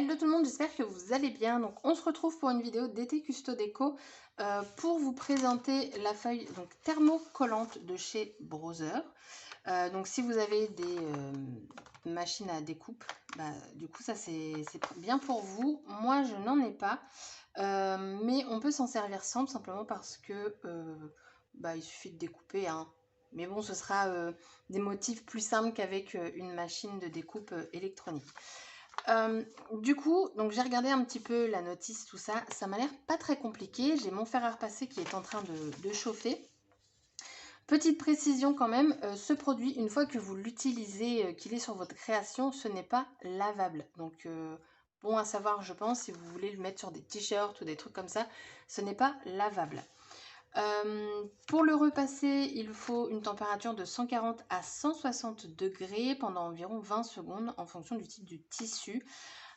Hello tout le monde, j'espère que vous allez bien. Donc on se retrouve pour une vidéo d'été Custo Déco pour vous présenter la feuille donc thermocollante de chez Brother. Donc si vous avez des machines à découpe, du coup ça c'est bien pour vous. Moi je n'en ai pas, mais on peut s'en servir sans, tout simplement parce que il suffit de découper, hein. Mais bon, ce sera des motifs plus simples qu'avec une machine de découpe électronique. Du coup, donc j'ai regardé un petit peu la notice, tout ça. Ça m'a l'air pas très compliqué. J'ai mon fer à repasser qui est en train de chauffer. Petite précision quand même, ce produit, une fois que vous l'utilisez, qu'il est sur votre création, ce n'est pas lavable. Donc, bon à savoir, je pense, si vous voulez le mettre sur des t-shirts ou des trucs comme ça, ce n'est pas lavable. Pour le repasser, il faut une température de 140 à 160 degrés pendant environ 20 secondes en fonction du type du tissu.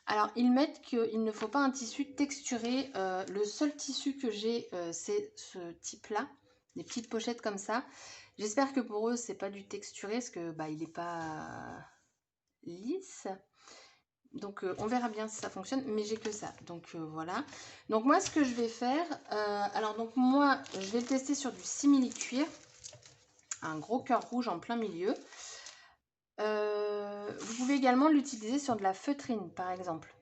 Alors, ils mettent qu'il ne faut pas un tissu texturé. Le seul tissu que j'ai, c'est ce type-là, des petites pochettes comme ça. J'espère que pour eux, c'est pas du texturé, parce que il n'est pas lisse. Donc, on verra bien si ça fonctionne, mais j'ai que ça. Donc, voilà. Donc, moi, ce que je vais faire... alors, donc, moi, je vais le tester sur du simili-cuir. Un gros cœur rouge en plein milieu. Vous pouvez également l'utiliser sur de la feutrine, par exemple.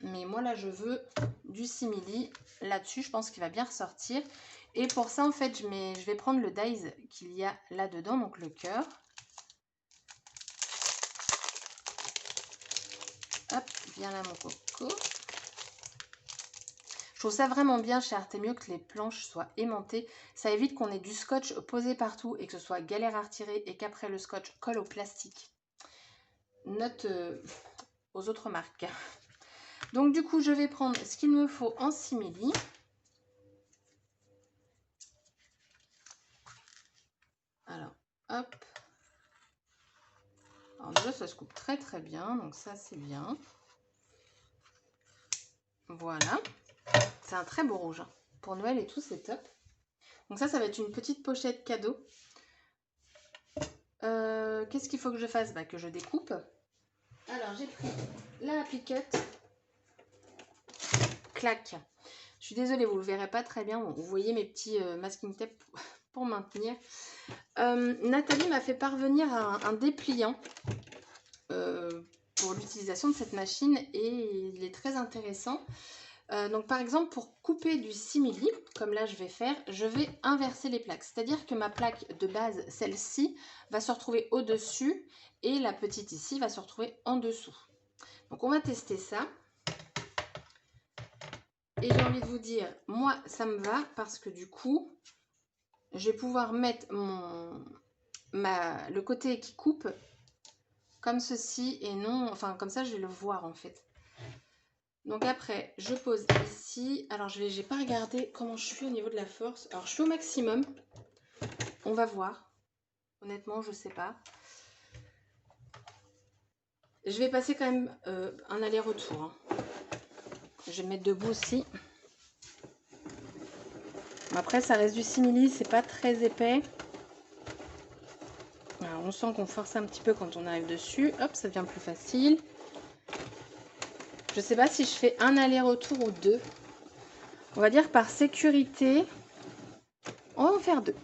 Mais moi, là, je veux du simili. Là-dessus, je pense qu'il va bien ressortir. Et pour ça, en fait, je vais prendre le dies qu'il y a là-dedans, donc le cœur. Hop, viens là, mon coco. Je trouve ça vraiment bien chez Artemio que les planches soient aimantées. Ça évite qu'on ait du scotch posé partout et que ce soit galère à retirer et qu'après le scotch colle au plastique. Note aux autres marques. Donc du coup, je vais prendre ce qu'il me faut en simili. Alors, hop. Alors déjà, ça se coupe très très bien, donc ça c'est bien. Voilà. C'est un très beau rouge, hein. Pour Noël et tout, c'est top. Donc ça va être une petite pochette cadeau. Qu'est-ce qu'il faut que je fasse? Que je découpe. Alors, j'ai pris la appliquette. Clac. Je suis désolée, vous ne le verrez pas très bien. Vous voyez mes petits masking tape pour maintenir. Nathalie m'a fait parvenir un dépliant pour l'utilisation de cette machine et il est très intéressant. Donc par exemple, pour couper du simili, comme là je vais faire, je vais inverser les plaques. C'est-à-dire que ma plaque de base, celle-ci, va se retrouver au-dessus et la petite ici va se retrouver en dessous. Donc on va tester ça. Et j'ai envie de vous dire, moi ça me va parce que du coup, je vais pouvoir mettre le côté qui coupe comme ceci et non, enfin comme ça je vais le voir en fait. Donc après, je pose ici. Alors, j'ai pas regardé comment je suis au niveau de la force. Alors, je suis au maximum. On va voir. Honnêtement, je sais pas. Je vais passer quand même un aller-retour, hein. Je vais me mettre debout aussi. Après, ça reste du simili. C'est pas très épais. Alors, on sent qu'on force un petit peu quand on arrive dessus. Hop, ça devient plus facile. Je sais pas si je fais un aller-retour ou deux. On va dire par sécurité, on va en faire deux.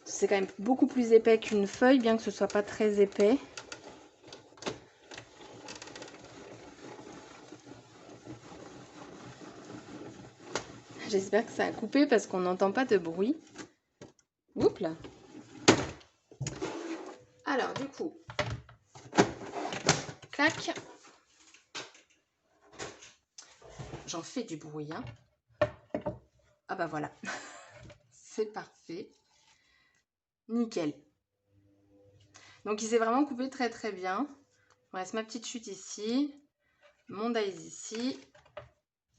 C'est quand même beaucoup plus épais qu'une feuille, bien que ce soit pas très épais. J'espère que ça a coupé parce qu'on n'entend pas de bruit. Oups là. Alors du coup, clac. J'en fais du bruit, hein. Ah bah voilà. C'est parfait. Nickel. Donc il s'est vraiment coupé très très bien. Il me reste ma petite chute ici. Mon dies ici.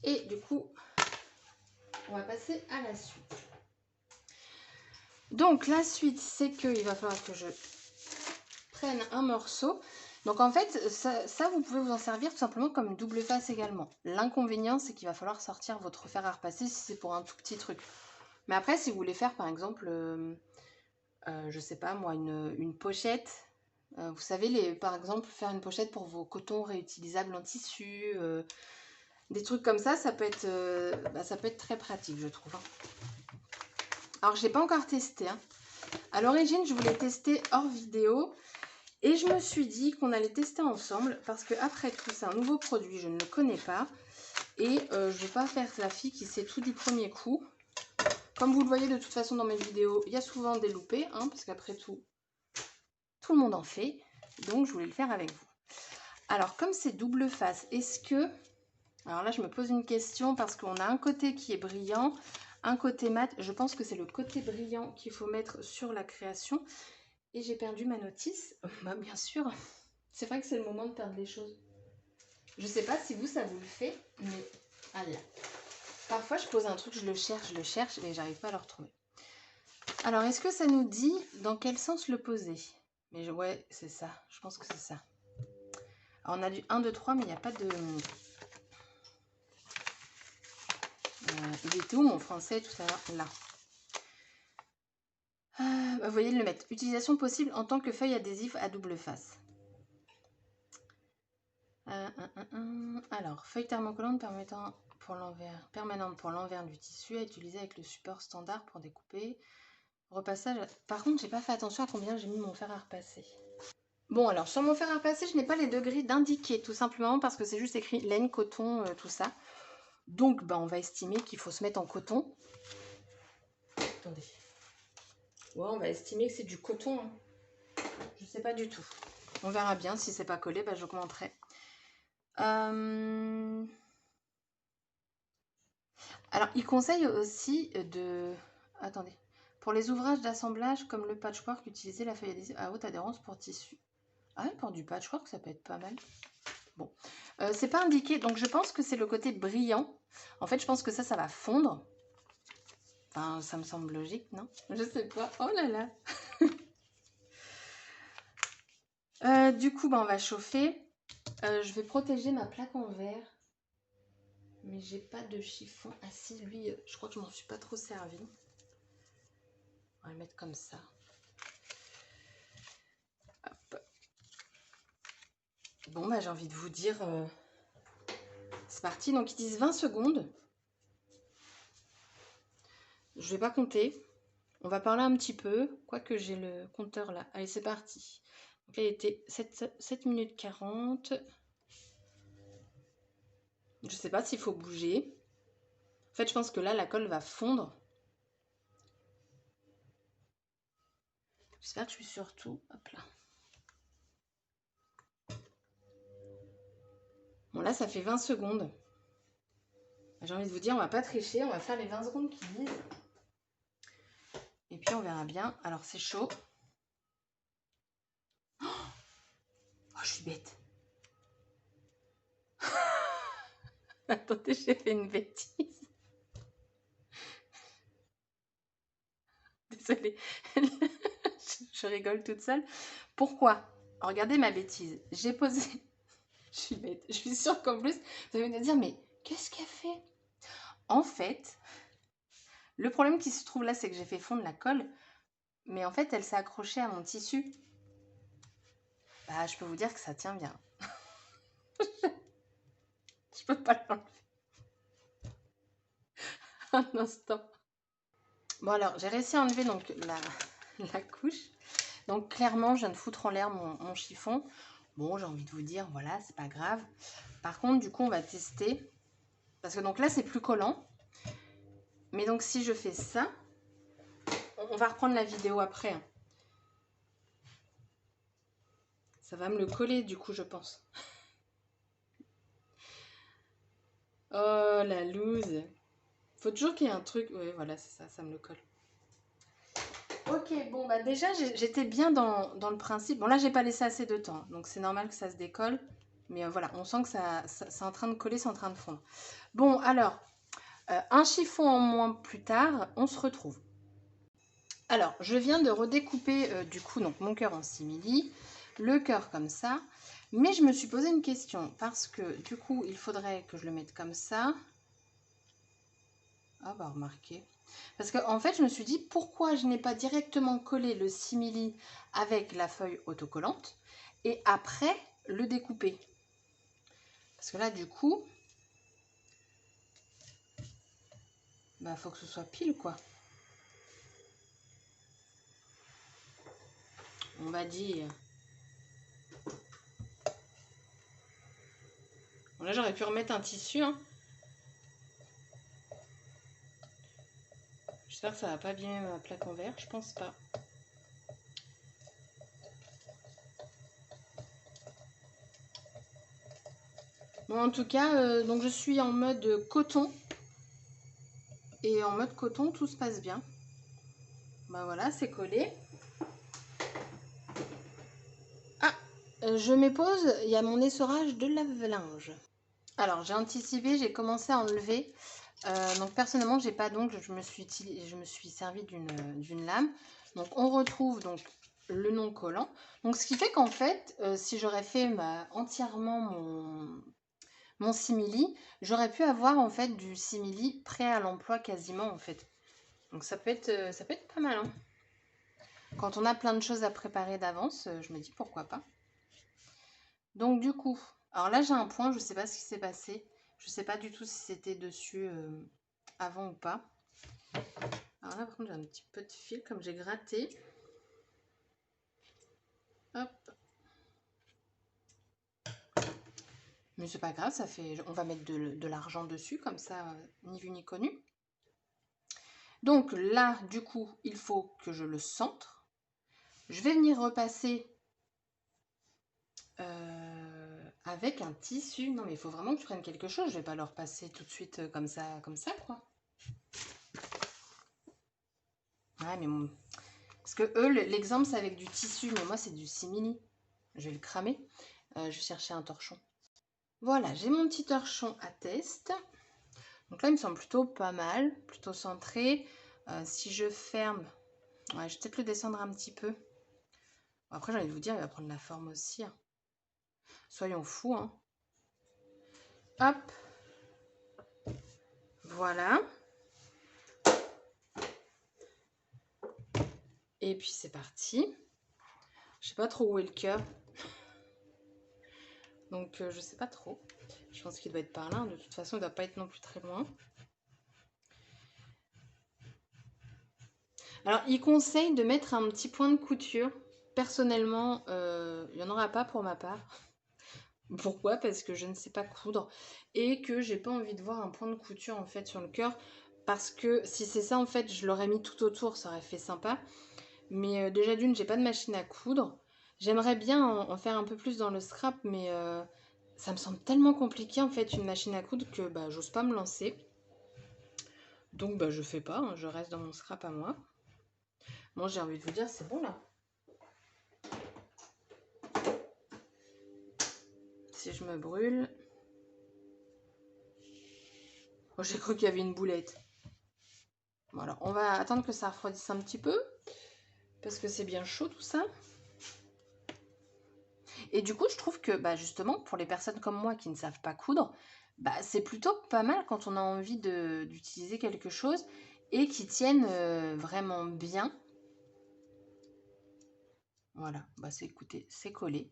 Et du coup, on va passer à la suite. Donc la suite, c'est qu'il va falloir que je prenne un morceau. Donc en fait, ça vous pouvez vous en servir tout simplement comme une double face également. L'inconvénient, c'est qu'il va falloir sortir votre fer à repasser si c'est pour un tout petit truc. Mais après, si vous voulez faire par exemple, je sais pas moi, une pochette Vous savez, par exemple, faire une pochette pour vos cotons réutilisables en tissu, des trucs comme ça, ça peut être très pratique, je trouve. Alors, je n'ai pas encore testé. À l'origine, je voulais tester hors vidéo. Et je me suis dit qu'on allait tester ensemble. Parce que après tout, c'est un nouveau produit. Je ne le connais pas. Et je ne vais pas faire la fille qui sait tout du premier coup. Comme vous le voyez de toute façon dans mes vidéos, il y a souvent des loupés. Parce qu'après tout le monde en fait. Donc, je voulais le faire avec vous. Alors, comme c'est double face, est-ce que... Alors là, je me pose une question parce qu'on a un côté qui est brillant, un côté mat. Je pense que c'est le côté brillant qu'il faut mettre sur la création. Et j'ai perdu ma notice. Bah, bien sûr, c'est vrai que c'est le moment de perdre les choses. Je sais pas si vous, ça vous le fait, mais... Allez. Parfois, je pose un truc, je le cherche et j'arrive pas à le retrouver. Alors, est-ce que ça nous dit dans quel sens le poser? Mais ouais, c'est ça. Je pense que c'est ça. Alors, on a du 1, 2, 3, mais il n'y a pas de... il était où mon français tout à l'heure? Là. Vous voyez le mettre. Utilisation possible en tant que feuille adhésive à double face. Alors, feuille thermocollante permanente pour l'envers du tissu à utiliser avec le support standard pour découper. Repassage. Par contre, j'ai pas fait attention à combien j'ai mis mon fer à repasser. Bon, alors sur mon fer à repasser, je n'ai pas les degrés d'indiquer, tout simplement parce que c'est juste écrit laine, coton, tout ça. Donc, on va estimer qu'il faut se mettre en coton. Attendez. Ouais, on va estimer que c'est du coton. Je sais pas du tout. On verra bien. Si c'est pas collé, j'augmenterai. Alors, il conseille aussi de... Attendez. Pour les ouvrages d'assemblage comme le patchwork, utiliser la feuille adhésive à haute adhérence pour tissu. Ah ouais, pour du patchwork, ça peut être pas mal. Bon. C'est pas indiqué, donc je pense que c'est le côté brillant. En fait, je pense que ça va fondre. Enfin, ça me semble logique, non? Je sais pas. Oh là là. Du coup, on va chauffer. Je vais protéger ma plaque en verre. Mais j'ai pas de chiffon. Ah si, lui, je crois que je m'en suis pas trop servi. On va le mettre comme ça. Hop. Bon, j'ai envie de vous dire... c'est parti. Donc, ils disent 20 secondes. Je vais pas compter. On va parler un petit peu. Quoique j'ai le compteur là. Allez, c'est parti. Donc, il était 7 minutes 40. Je sais pas s'il faut bouger. En fait, je pense que là, la colle va fondre. J'espère que je suis surtout... Hop là. Bon, là, ça fait 20 secondes. J'ai envie de vous dire, on va pas tricher. On va faire les 20 secondes qui disent. Et puis, on verra bien. Alors, c'est chaud. Oh, je suis bête. Attendez, j'ai fait une bêtise. Désolée. Je rigole toute seule. Pourquoi? Regardez ma bêtise. J'ai posé... Je suis bête. Je suis sûre qu'en plus, vous allez me dire, mais qu'est-ce qu'elle fait? En fait, le problème qui se trouve là, c'est que j'ai fait fondre la colle. Mais en fait, elle s'est accrochée à mon tissu. Je peux vous dire que ça tient bien. Je peux pas l'enlever. Un instant. Bon alors, j'ai réussi à enlever donc la couche. Donc clairement, je viens de foutre en l'air mon chiffon. Bon, j'ai envie de vous dire, voilà, c'est pas grave. Par contre, du coup, on va tester. Parce que donc là, c'est plus collant. Mais donc, si je fais ça, on va reprendre la vidéo après. Hein. Ça va me le coller, du coup, je pense. Oh, la loose. Faut toujours qu'il y ait un truc. Oui, voilà, c'est ça, ça me le colle. Ok, bon, déjà, j'étais bien dans le principe. Bon, là, j'ai pas laissé assez de temps. Donc, c'est normal que ça se décolle. Mais voilà, on sent que c'est en train de coller, c'est en train de fondre. Bon, alors, un chiffon en moins plus tard, on se retrouve. Alors, je viens de redécouper, du coup, donc mon cœur en simili. Le cœur comme ça. Mais je me suis posé une question. Parce que, du coup, il faudrait que je le mette comme ça. Ah, remarquez. Parce qu'en fait, je me suis dit, pourquoi je n'ai pas directement collé le simili avec la feuille autocollante et après le découper. Parce que là, du coup, bah, faut que ce soit pile, quoi. On va dire. Bon, là, j'aurais pu remettre un tissu, hein. J'espère que ça va pas abîmer ma plaque en verre, je pense pas. Bon, en tout cas, donc je suis en mode coton. Et en mode coton, tout se passe bien. Bah voilà, c'est collé. Ah, je m'épose, il y a mon essorage de lave-linge. Alors, j'ai anticipé, j'ai commencé à enlever. Donc personnellement, j'ai pas d'ongles, je me suis servi d'une lame. Donc on retrouve donc le non collant. Donc ce qui fait qu'en fait, si j'aurais fait entièrement mon simili, j'aurais pu avoir en fait du simili prêt à l'emploi quasiment en fait. Donc ça peut être pas mal, hein. Quand on a plein de choses à préparer d'avance, je me dis pourquoi pas. Donc du coup, alors là j'ai un point, je sais pas ce qui s'est passé. Je sais pas du tout si c'était dessus avant ou pas. Alors là par contre j'ai un petit peu de fil comme j'ai gratté. Hop. Mais c'est pas grave, ça fait. On va mettre de l'argent dessus, comme ça, ni vu ni connu. Donc là, du coup, il faut que je le centre. Je vais venir repasser avec un tissu. Non, mais il faut vraiment que je prenne quelque chose. Je vais pas le repasser tout de suite comme ça, quoi. Ouais, mais bon. Parce que eux, l'exemple, c'est avec du tissu, mais moi, c'est du simili. Je vais le cramer. Je vais chercher un torchon. Voilà, j'ai mon petit torchon à test. Donc là, il me semble plutôt pas mal, plutôt centré. Si je ferme, ouais, je vais peut-être le descendre un petit peu. Après, j'ai envie de vous dire, il va prendre la forme aussi, hein. Soyons fous, hein. Hop. Voilà. Et puis, c'est parti. Je sais pas trop où est le cœur. Donc, je sais pas trop. Je pense qu'il doit être par là. De toute façon, il doit pas être non plus très loin. Alors, il conseille de mettre un petit point de couture. Personnellement, il n'y en aura pas pour ma part. Pourquoi? Parce que je ne sais pas coudre et que j'ai pas envie de voir un point de couture en fait sur le cœur, parce que si c'est ça en fait je l'aurais mis tout autour, ça aurait fait sympa, mais déjà d'une j'ai pas de machine à coudre. J'aimerais bien en faire un peu plus dans le scrap, mais ça me semble tellement compliqué en fait une machine à coudre que bah j'ose pas me lancer, donc bah je fais pas, hein, je reste dans mon scrap à moi. Bon, j'ai envie de vous dire c'est bon là. Si je me brûle. Oh, j'ai cru qu'il y avait une boulette. Voilà, on va attendre que ça refroidisse un petit peu, parce que c'est bien chaud tout ça. Et du coup, je trouve que bah, justement, pour les personnes comme moi qui ne savent pas coudre, bah, c'est plutôt pas mal quand on a envie d'utiliser quelque chose et qui tienne vraiment bien. Voilà, bah, écoutez, c'est collé.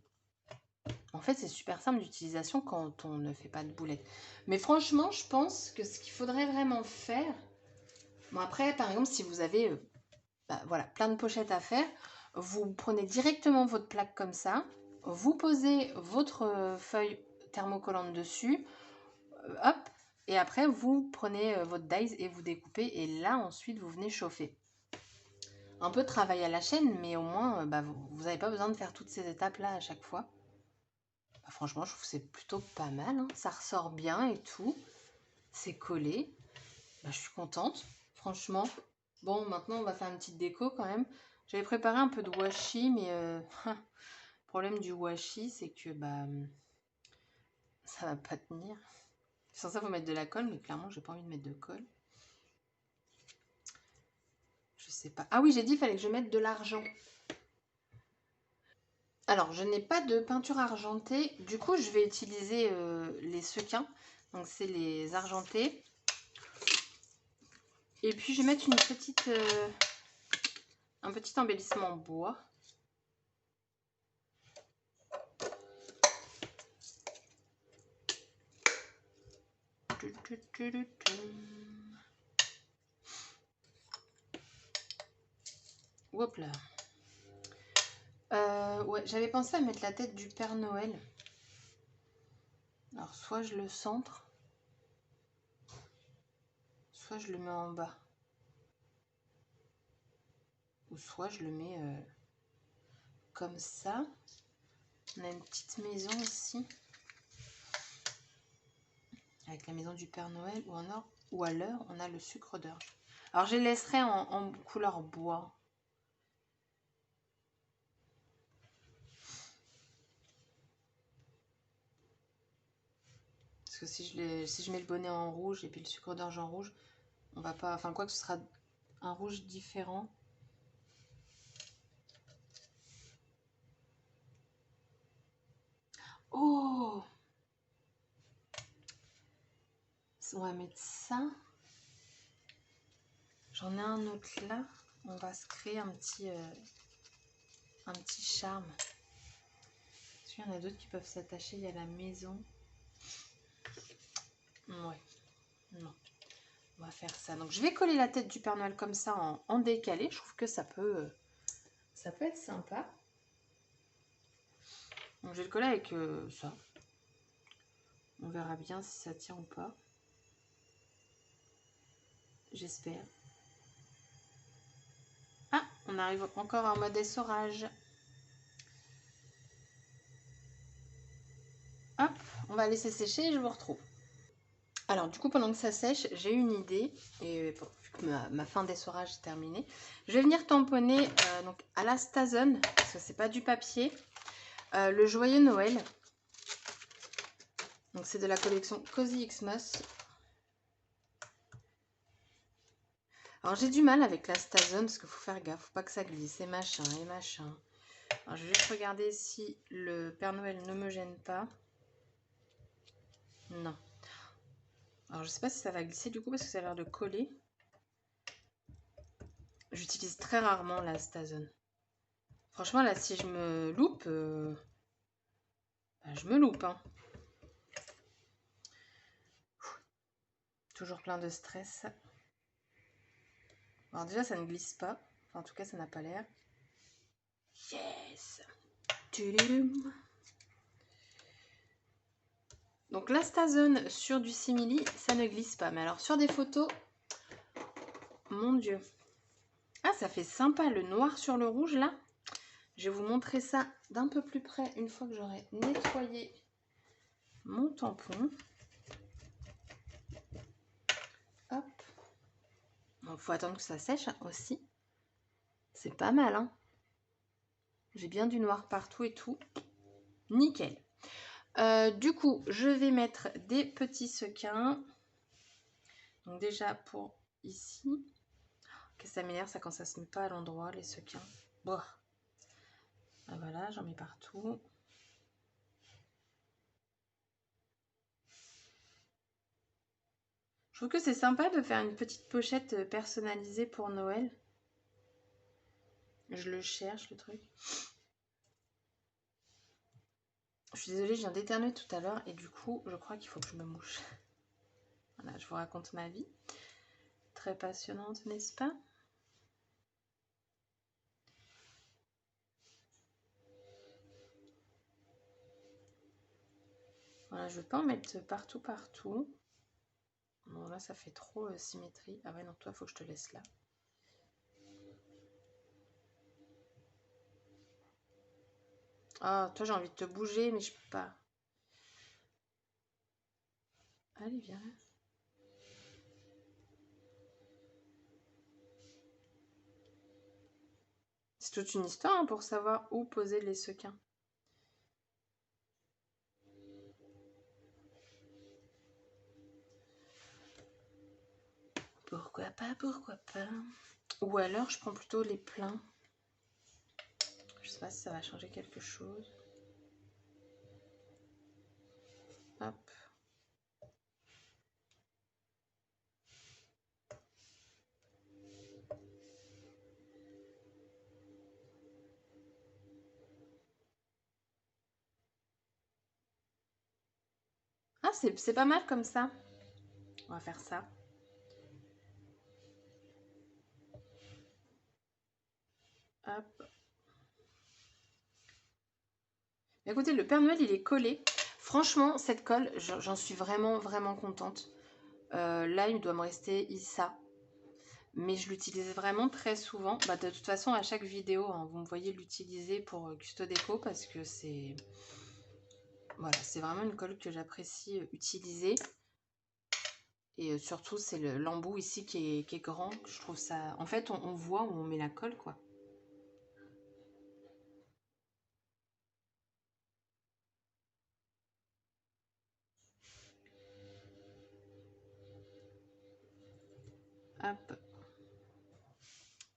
En fait, c'est super simple d'utilisation quand on ne fait pas de boulettes. Mais franchement, je pense que ce qu'il faudrait vraiment faire... Bon, après, par exemple, si vous avez bah, voilà, plein de pochettes à faire, vous prenez directement votre plaque comme ça, vous posez votre feuille thermocollante dessus, hop, et après vous prenez votre dies et vous découpez, et là ensuite vous venez chauffer. Un peu de travail à la chaîne, mais au moins bah, vous n'avez pas besoin de faire toutes ces étapes là à chaque fois. Bah, franchement, je trouve que c'est plutôt pas mal, hein. Ça ressort bien et tout, c'est collé. Bah, je suis contente, franchement. Bon, maintenant on va faire une petite déco quand même. J'avais préparé un peu de washi, mais le problème du washi, c'est que bah ça va pas tenir. Sans ça, faut mettre de la colle, mais clairement, j'ai pas envie de mettre de colle. Je sais pas. Ah oui, j'ai dit qu'il fallait que je mette de l'argent. Alors, je n'ai pas de peinture argentée. Du coup, je vais utiliser les sequins. Donc, c'est les argentés. Et puis je vais mettre une petite, un petit embellissement en bois. Hop là. Ouais, j'avais pensé à mettre la tête du Père Noël. Alors soit je le centre, soit je le mets en bas. Ou soit je le mets comme ça. On a une petite maison ici. Avec la maison du Père Noël. Ou alors on a le sucre d'orge. Alors je les laisserai en couleur bois. Parce que si je mets le bonnet en rouge et puis le sucre d'orge en rouge, on va pas... Enfin quoi que ce sera un rouge différent. Oh! On va mettre ça. J'en ai un autre là. On va se créer un petit charme. Parce qu'il y en a d'autres qui peuvent s'attacher. Il y a la maison. Ouais. Non. On va faire ça. Donc je vais coller la tête du Père Noël comme ça en décalé. Je trouve que ça peut être sympa. Donc je vais le coller avec ça. On verra bien si ça tient ou pas. J'espère. Ah, on arrive encore en mode essorage. Hop, on va laisser sécher et je vous retrouve. Alors du coup, pendant que ça sèche, j'ai une idée. Et bon, vu que ma fin d'essorage est terminée, je vais venir tamponner donc à la Stazone, parce que c'est pas du papier, le joyeux Noël. Donc c'est de la collection Cozy Xmas. Alors j'ai du mal avec la Stazone parce qu'il faut faire gaffe, faut pas que ça glisse et machin et machin. Alors je vais juste regarder si le Père Noël ne me gêne pas. Non. Alors je sais pas si ça va glisser du coup parce que ça a l'air de coller. J'utilise très rarement la Stazone. Franchement là si je me loupe, bah, je me loupe. Hein. Toujours plein de stress. Alors déjà ça ne glisse pas. Enfin, en tout cas ça n'a pas l'air. Yes. Tudum. Donc la Stazone sur du simili, ça ne glisse pas. Mais alors sur des photos, mon Dieu. Ah, ça fait sympa le noir sur le rouge là. Je vais vous montrer ça d'un peu plus près une fois que j'aurai nettoyé mon tampon. Hop. Donc il faut attendre que ça sèche aussi. C'est pas mal, hein. J'ai bien du noir partout et tout. Nickel. Du coup, je vais mettre des petits sequins. Donc déjà pour ici. Que ça m'énerve ça quand ça se met pas à l'endroit, les sequins. Bon. Ah, voilà, j'en mets partout. Je trouve que c'est sympa de faire une petite pochette personnalisée pour Noël. Je le cherche, le truc. Je suis désolée, je viens d'éternuer tout à l'heure et du coup, je crois qu'il faut que je me mouche. Voilà, je vous raconte ma vie. Très passionnante, n'est-ce pas? Voilà, je ne veux pas en mettre partout. Bon, là, ça fait trop symétrie. Ah ouais, non, toi, il faut que je te laisse là. Ah, toi, j'ai envie de te bouger, mais je peux pas. Allez, viens là. C'est toute une histoire hein, pour savoir où poser les sequins. Pourquoi pas, pourquoi pas. Ou alors, je prends plutôt les pleins. Je sais pas si ça va changer quelque chose. Hop. c'est pas mal comme ça. On va faire ça. Hop. Écoutez, le Père Noël, il est collé. Franchement, cette colle, j'en suis vraiment, vraiment contente. Là, il doit me rester ça. Mais je l'utilise vraiment très souvent. Bah, de toute façon, à chaque vidéo, hein, vous me voyez l'utiliser pour Custo Déco parce que c'est... Voilà, c'est vraiment une colle que j'apprécie utiliser. Et surtout, c'est l'embout ici qui est grand. Je trouve ça... En fait, on voit où on met la colle, quoi. Hop.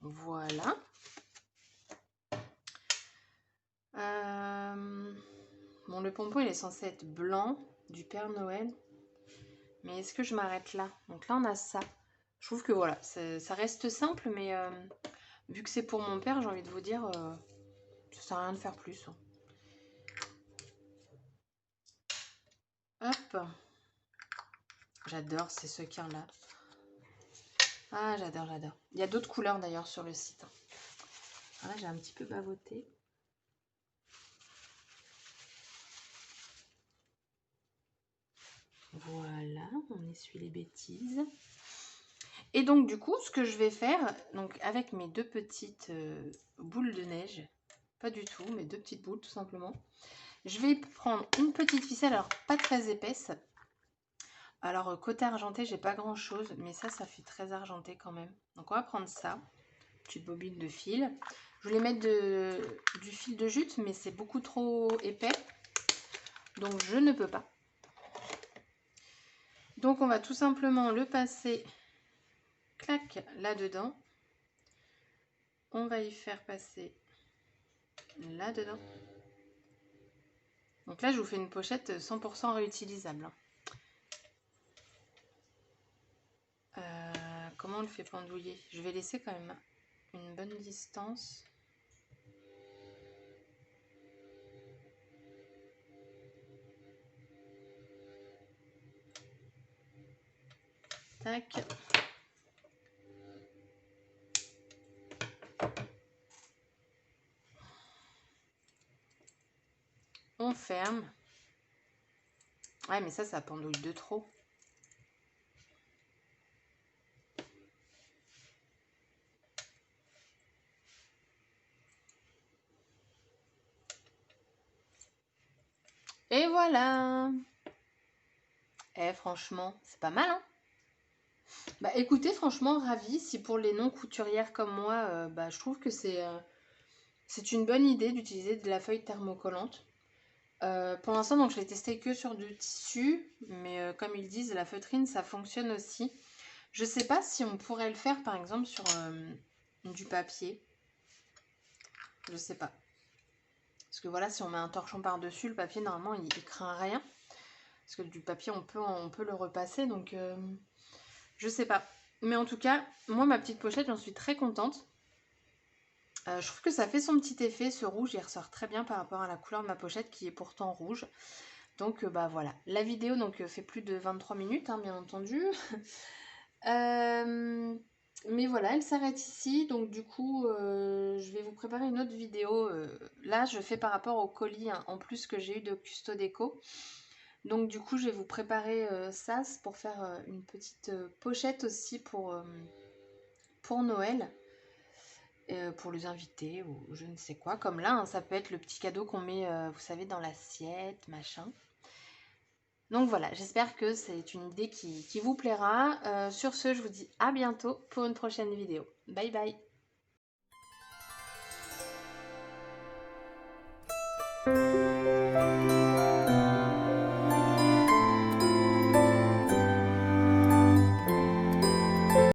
Voilà. Bon, le pompon, il est censé être blanc du Père Noël. Mais est-ce que je m'arrête là? Donc là, on a ça. Je trouve que voilà, ça reste simple, mais vu que c'est pour mon père, j'ai envie de vous dire, ça sert à rien de faire plus. Hop. J'adore ces sequins-là. Ah, j'adore, j'adore. Il y a d'autres couleurs d'ailleurs sur le site. Ah, là, j'ai un petit peu bavoté. Voilà, on essuie les bêtises. Et donc, du coup, ce que je vais faire, donc avec mes deux petites boules de neige, pas du tout, mais deux petites boules tout simplement, je vais prendre une petite ficelle, alors pas très épaisse. Alors, côté argenté, j'ai pas grand chose, mais ça fait très argenté quand même. Donc, on va prendre ça, petite bobine de fil. Je voulais mettre du fil de jute, mais c'est beaucoup trop épais, donc je ne peux pas. Donc, on va tout simplement le passer, clac, là-dedans. On va y faire passer là-dedans. Donc là, je vous fais une pochette 100% réutilisable. Comment on le fait pendouiller? Je vais laisser quand même une bonne distance. Tac. On ferme. Ouais, mais ça pendouille de trop. Et voilà. Eh, franchement, c'est pas mal, hein? Bah écoutez, franchement, ravie. Si pour les non-couturières comme moi, bah, je trouve que c'est une bonne idée d'utiliser de la feuille thermocollante. Pour l'instant, donc je l'ai testé que sur du tissu, mais comme ils disent, la feutrine, ça fonctionne aussi. Je sais pas si on pourrait le faire, par exemple, sur du papier. Je sais pas. Parce que voilà, si on met un torchon par-dessus, le papier, normalement, il craint rien. Parce que du papier, on peut le repasser, donc je sais pas. Mais en tout cas, moi, ma petite pochette, j'en suis très contente. Je trouve que ça fait son petit effet, ce rouge, il ressort très bien par rapport à la couleur de ma pochette qui est pourtant rouge. Donc bah voilà, la vidéo donc fait plus de 23 minutes, hein, bien entendu. Mais voilà, elle s'arrête ici. Donc du coup, je vais vous préparer une autre vidéo. Là, je fais par rapport au colis hein, en plus que j'ai eu de Custo Déco. Donc du coup, je vais vous préparer ça pour faire une petite pochette aussi pour Noël. Pour les invités ou je ne sais quoi. Comme là, hein, ça peut être le petit cadeau qu'on met, vous savez, dans l'assiette, machin. Donc voilà, j'espère que c'est une idée qui vous plaira. Sur ce, je vous dis à bientôt pour une prochaine vidéo. Bye bye!